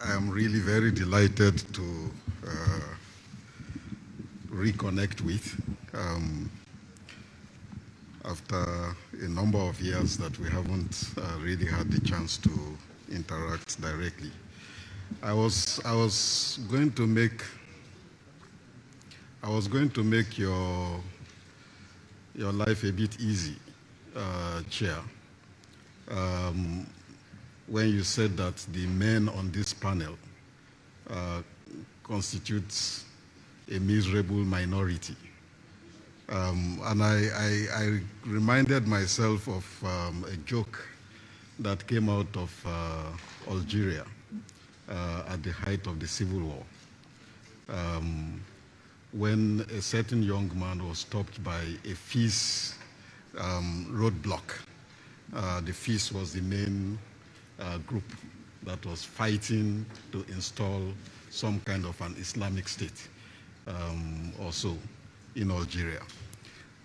I am really very delighted to reconnect with after a number of years that we haven't really had the chance to interact directly. I was going to make your life a bit easy, Chair, when you said that the men on this panel constitutes a miserable minority. And I reminded myself of a joke that came out of Algeria at the height of the Civil War, when a certain young man was stopped by a FIS roadblock. The FIS was the main group that was fighting to install some kind of an Islamic state or so in Algeria.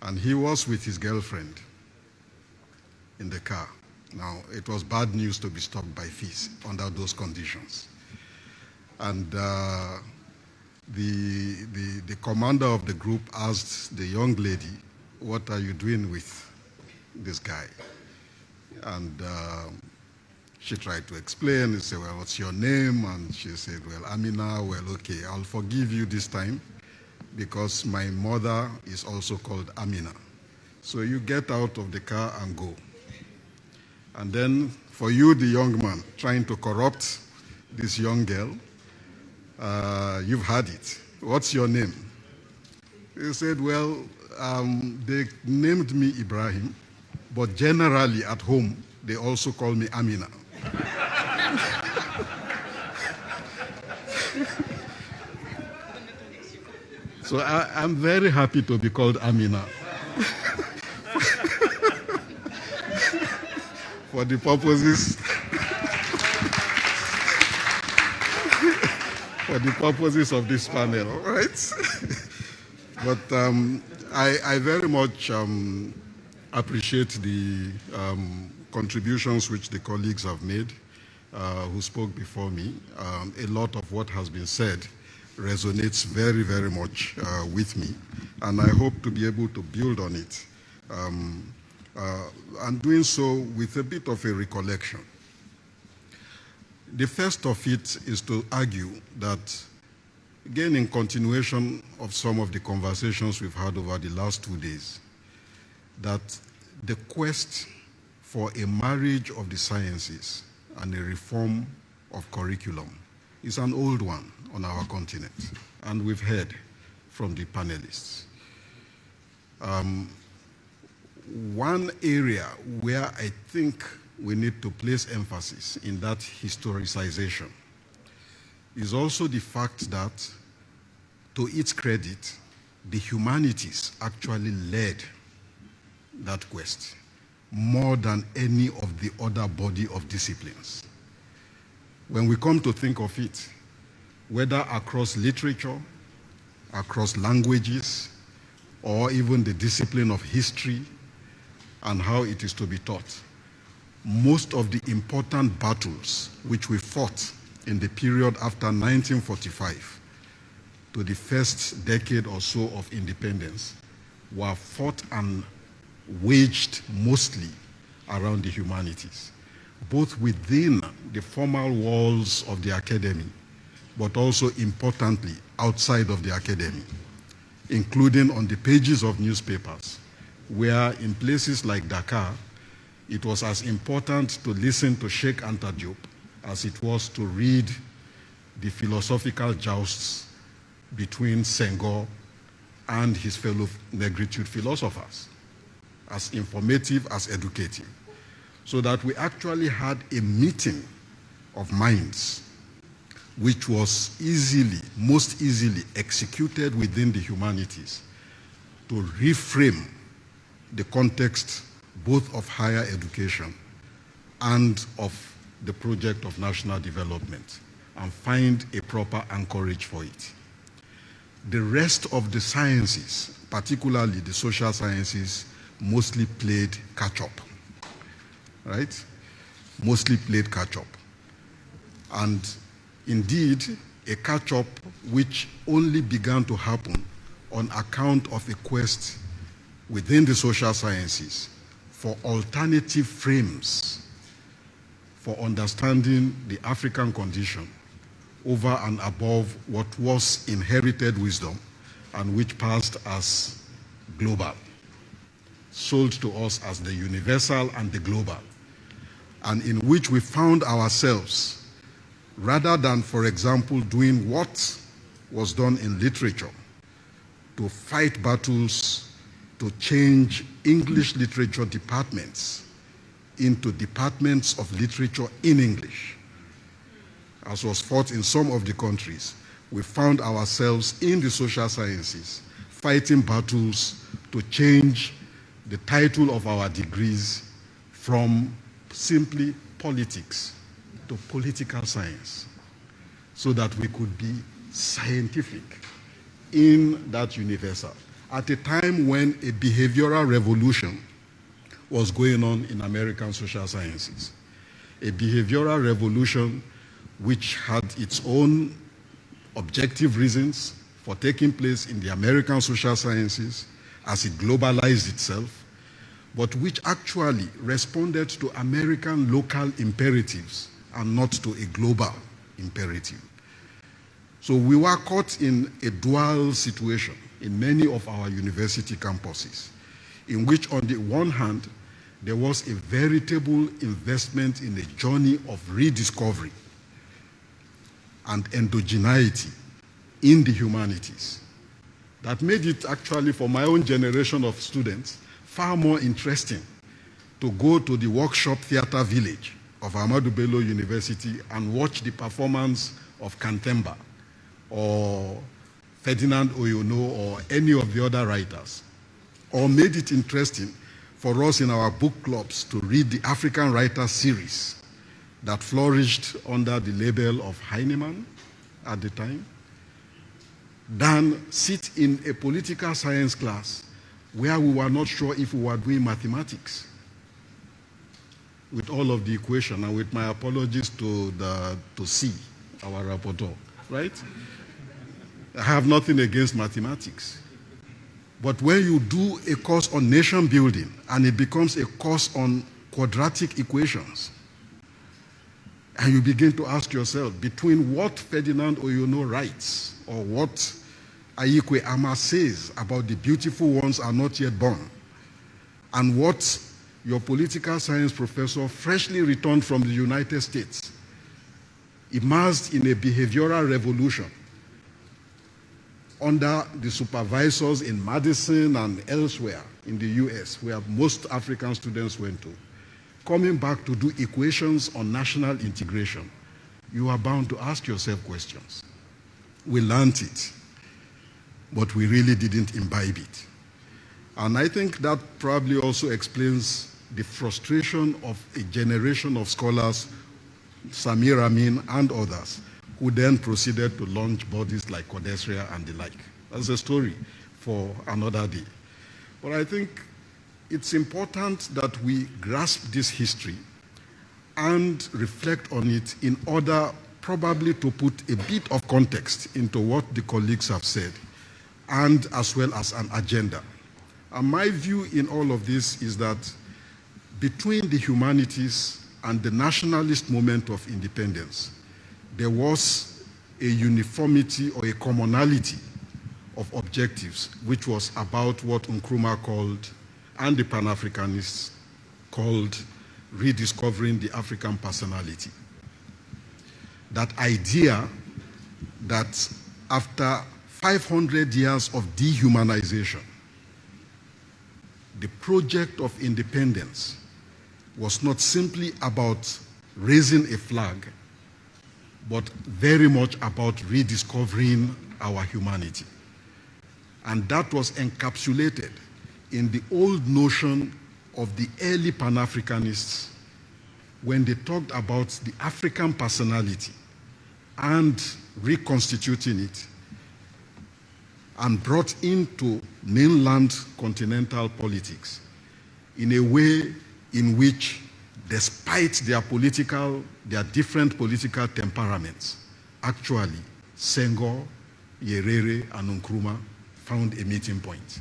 And he was with his girlfriend in the car. Now, it was bad news to be stopped by FIS under those conditions. And the commander of the group asked the young lady, "What are you doing with this guy?" And she tried to explain. He said, "Well, what's your name?" And she said, "Well, Amina." "Well, okay, I'll forgive you this time because my mother is also called Amina. So you get out of the car and go." And then for you, the young man, trying to corrupt this young girl, you've had it. "What's your name?" He said, "Well, they named me Ibrahim, but generally at home, they also call me Amina." So I'm very happy to be called Amina. For the purposes of this panel, right? But I very much appreciate the contributions which the colleagues have made who spoke before me. A lot of what has been said resonates very, very much with me, and I hope to be able to build on it, and doing so with a bit of a recollection. The first of it is to argue that, again, in continuation of some of the conversations we've had over the last 2 days, that the quest for a marriage of the sciences and a reform of curriculum is an old one on our continent, and we've heard from the panelists. One area where I think we need to place emphasis in that historicization is also the fact that, to its credit, the humanities actually led that quest more than any of the other body of disciplines. When we come to think of it, whether across literature, across languages, or even the discipline of history and how it is to be taught, most of the important battles which we fought in the period after 1945 to the first decade or so of independence were fought and waged mostly around the humanities, both within the formal walls of the academy, but also importantly outside of the academy, including on the pages of newspapers, where in places like Dakar, it was as important to listen to Sheikh Anta Diop as it was to read the philosophical jousts between Senghor and his fellow Negritude philosophers, as informative as educative. So that we actually had a meeting of minds which was most easily executed within the humanities to reframe the context both of higher education and of the project of national development, and find a proper anchorage for it. The rest of the sciences, particularly the social sciences, mostly played catch-up, right? Mostly played catch-up. And Indeed, a catch-up which only began to happen on account of a quest within the social sciences for alternative frames for understanding the African condition over and above what was inherited wisdom and which passed as global, sold to us as the universal and the global, and in which we found ourselves, rather than, for example, doing what was done in literature, to fight battles to change English literature departments into departments of literature in English, as was fought in some of the countries. We found ourselves in the social sciences fighting battles to change the title of our degrees from simply politics to political science, so that we could be scientific in that universal, at a time when a behavioral revolution was going on in American social sciences. A behavioral revolution which had its own objective reasons for taking place in the American social sciences as it globalized itself, but which actually responded to American local imperatives and not to a global imperative. So we were caught in a dual situation in many of our university campuses, in which on the one hand, there was a veritable investment in a journey of rediscovery and endogeneity in the humanities that made it actually, for my own generation of students, far more interesting to go to the workshop theater village of Ahmadu Bello University and watch the performance of Kantemba or Ferdinand Oyono or any of the other writers, or made it interesting for us in our book clubs to read the African Writers series that flourished under the label of Heinemann at the time, than sit in a political science class where we were not sure if we were doing mathematics with all of the equation, and with my apologies to C, our rapporteur, right? I have nothing against mathematics. But when you do a course on nation building and it becomes a course on quadratic equations, and you begin to ask yourself, between what Ferdinand Oyono writes or what Ayikwe Ama says about the beautiful ones are not yet born, and what your political science professor, freshly returned from the United States, immersed in a behavioral revolution under the supervisors in Madison and elsewhere in the US, where most African students went to, coming back to do equations on national integration, you are bound to ask yourself questions. We learned it, but we really didn't imbibe it. And I think that probably also explains the frustration of a generation of scholars, Samir Amin and others, who then proceeded to launch bodies like Codesria and the like. That's a story for another day. But I think it's important that we grasp this history and reflect on it in order probably to put a bit of context into what the colleagues have said, and as well as an agenda. And my view in all of this is that between the humanities and the nationalist movement of independence, there was a uniformity or a commonality of objectives, which was about what Nkrumah called, and the Pan-Africanists called, rediscovering the African personality. That idea that after 500 years of dehumanization, the project of independence was not simply about raising a flag, but very much about rediscovering our humanity. And that was encapsulated in the old notion of the early Pan-Africanists when they talked about the African personality and reconstituting it, and brought into mainland continental politics in a way in which, despite their different political temperaments, actually Senghor, Nyerere, and Nkrumah found a meeting point.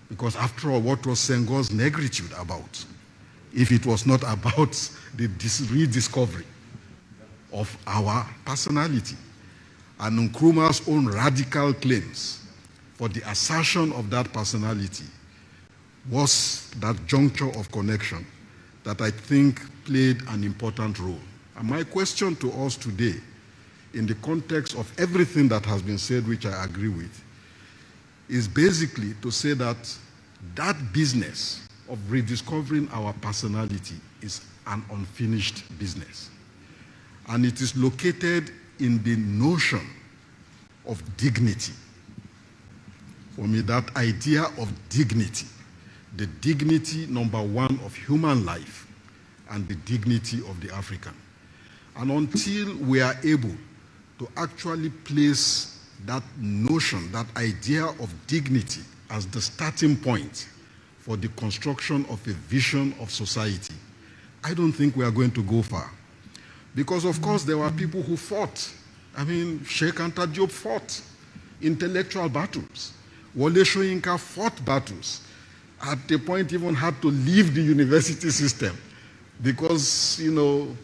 Because after all, what was Senghor's negritude about, if it was not about the rediscovery of our personality? And Nkrumah's own radical claims for the assertion of that personality was that juncture of connection that I think played an important role. And my question to us today, in the context of everything that has been said, which I agree with, is basically to say that that business of rediscovering our personality is an unfinished business. And it is located in the notion of dignity. For me, that idea of dignity, the dignity, number one, of human life, and the dignity of the African. And until we are able to actually place that notion, that idea of dignity as the starting point for the construction of a vision of society, I don't think we are going to go far. Because, of course, there were people who fought. I mean, Sheikh Anta Diop fought intellectual battles. Wole Soyinka fought battles. At the point, even had to leave the university system because, you know,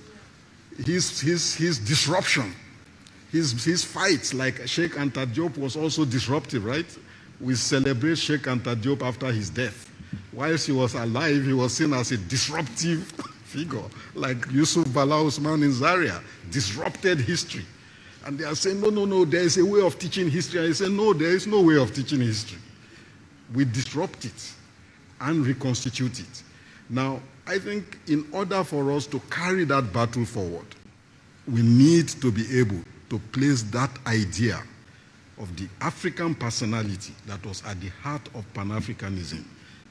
his disruption, his fights, like Sheikh Anta Diop was also disruptive, right? We celebrate Sheikh Anta Diop after his death. Whilst he was alive, he was seen as a disruptive figure, like Yusuf Bala Usman in Zaria, disrupted history. And they are saying, no, there is a way of teaching history. And he said, no, there is no way of teaching history. We disrupt it and reconstitute it. Now, I think in order for us to carry that battle forward, we need to be able to place that idea of the African personality that was at the heart of Pan-Africanism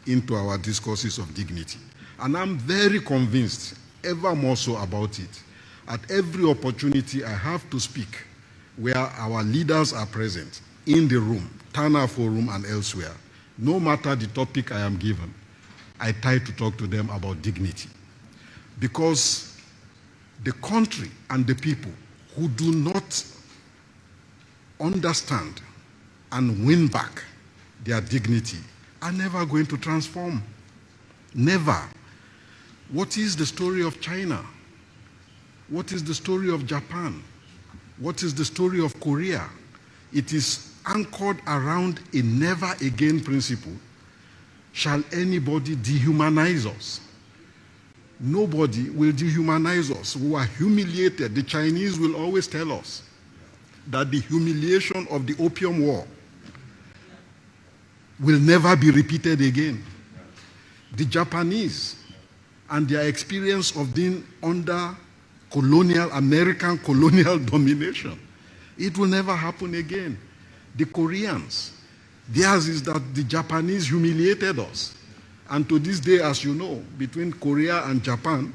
into our discourses of dignity. And I'm very convinced, ever more so about it, at every opportunity I have to speak where our leaders are present, in the room, Tana Forum and elsewhere, no matter the topic I am given, I try to talk to them about dignity. Because the country and the people who do not understand and win back their dignity are never going to transform. Never. What is the story of China? What is the story of Japan? What is the story of Korea? It is anchored around a never again principle. Shall anybody dehumanize us? Nobody will dehumanize us. We are humiliated. The Chinese will always tell us that the humiliation of the Opium War will never be repeated again. The Japanese and their experience of being under American colonial domination, it will never happen again. The Koreans, theirs is that the Japanese humiliated us. And to this day, as you know, between Korea and Japan,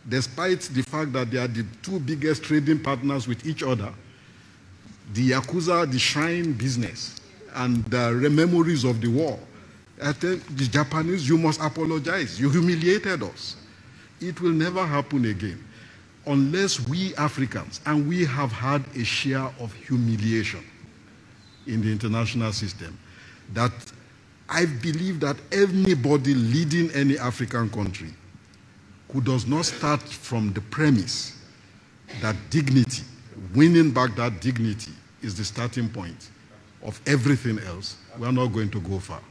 despite the fact that they are the two biggest trading partners with each other, the Yakuza, the shrine business, and the memories of the war, I tell the Japanese, you must apologize. You humiliated us. It will never happen again unless we Africans, and we have had a share of humiliation in the international system, that I believe that anybody leading any African country who does not start from the premise that dignity, winning back that dignity, is the starting point of everything else, we are not going to go far.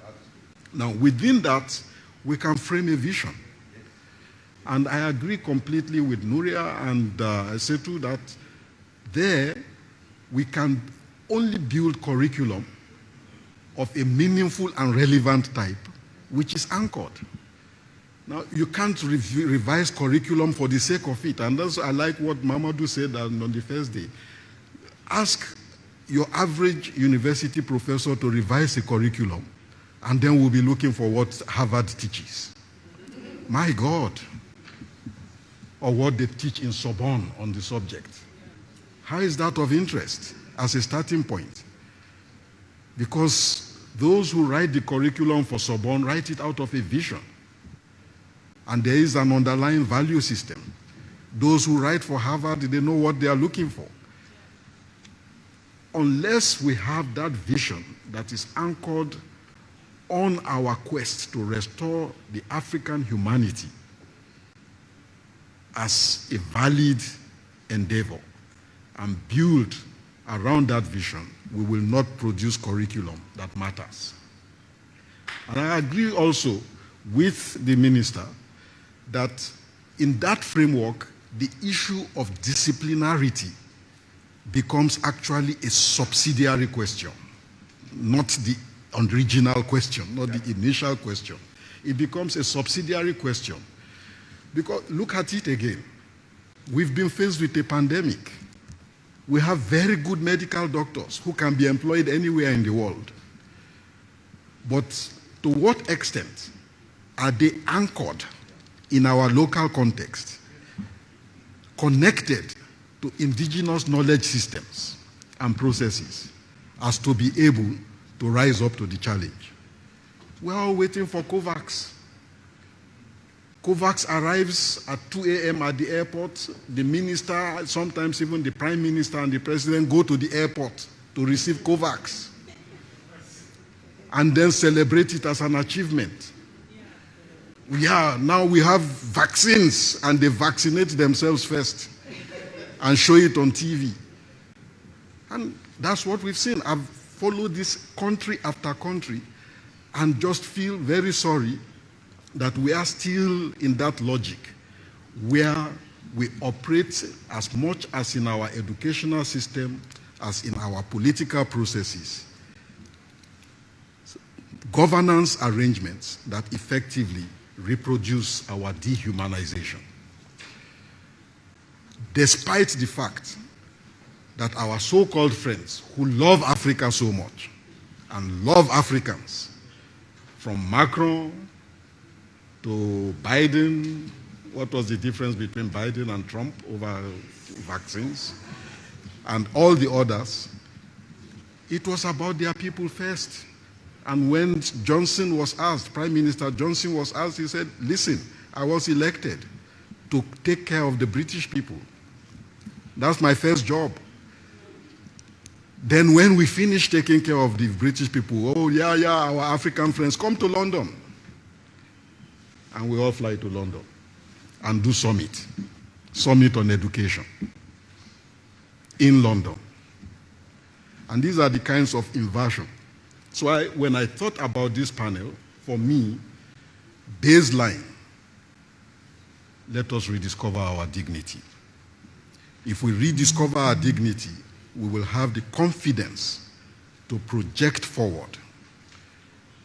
Now, within that, we can frame a vision. And I agree completely with Nuria and Setu that there we can only build curriculum of a meaningful and relevant type, which is anchored. Now, you can't revise curriculum for the sake of it. And that's, I like what Mamadou said on the first day. Ask your average university professor to revise a curriculum, and then we'll be looking for what Harvard teaches. My God. Or what they teach in Sorbonne on the subject. How is that of interest as a starting point? Because those who write the curriculum for Sorbonne write it out of a vision. And there is an underlying value system. Those who write for Harvard, they know what they are looking for. unless we have that vision that is anchored on our quest to restore the African humanity as a valid endeavor and build around that vision, we will not produce curriculum that matters. And I agree also with the minister that in that framework, the issue of disciplinarity becomes actually a subsidiary question, not the original question, not the initial question. It becomes a subsidiary question. Because look at it again. We've been faced with a pandemic. We have very good medical doctors who can be employed anywhere in the world. But to what extent are they anchored in our local context, connected to indigenous knowledge systems and processes as to be able to rise up to the challenge? We're all waiting for COVAX. COVAX arrives at 2 a.m. at the airport. The minister, sometimes even the prime minister and the president go to the airport to receive COVAX and then celebrate it as an achievement. Yeah, now we have vaccines and they vaccinate themselves first and show it on TV. And that's what we've seen. I've followed this country after country and just feel very sorry that we are still in that logic where we operate as much as in our educational system as in our political processes, governance arrangements that effectively reproduce our dehumanization. Despite the fact that our so-called friends who love Africa so much and love Africans, from Macron to Biden, what was the difference between Biden and Trump over vaccines, and all the others, it was about their people first. And when Johnson was asked, Prime Minister Johnson was asked, he said, listen, I was elected to take care of the British people. That's my first job. Then when we finish taking care of the British people, oh yeah, our African friends, come to London. And we all fly to London and do summit on education in London. And these are the kinds of inversion. So when I thought about this panel, for me, baseline, let us rediscover our dignity. If we rediscover our dignity, we will have the confidence to project forward.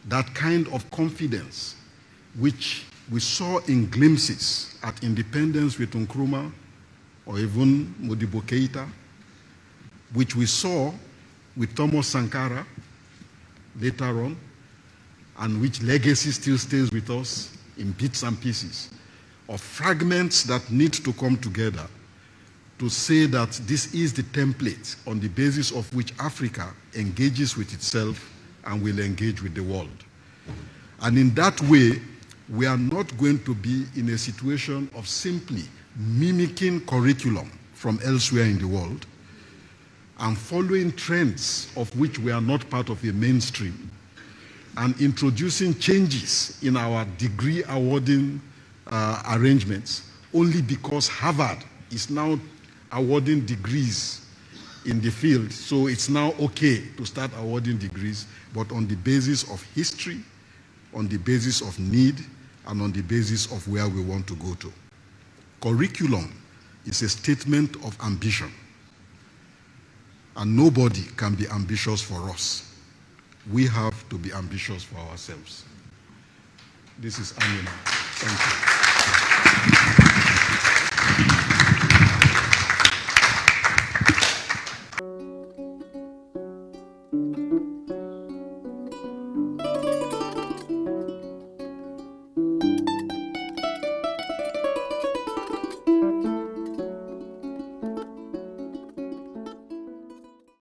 That kind of confidence which we saw in glimpses at independence with Nkrumah or even Modibo Keita, which we saw with Thomas Sankara later on, and which legacy still stays with us in bits and pieces, of fragments that need to come together to say that this is the template on the basis of which Africa engages with itself and will engage with the world. And in that way, we are not going to be in a situation of simply mimicking curriculum from elsewhere in the world and following trends of which we are not part of a mainstream and introducing changes in our degree awarding arrangements only because Harvard is now awarding degrees in the field, so it's now okay to start awarding degrees, but on the basis of history, on the basis of need, and on the basis of where we want to go to. Curriculum is a statement of ambition, and nobody can be ambitious for us. We have to be ambitious for ourselves. This is Amina. Thank you.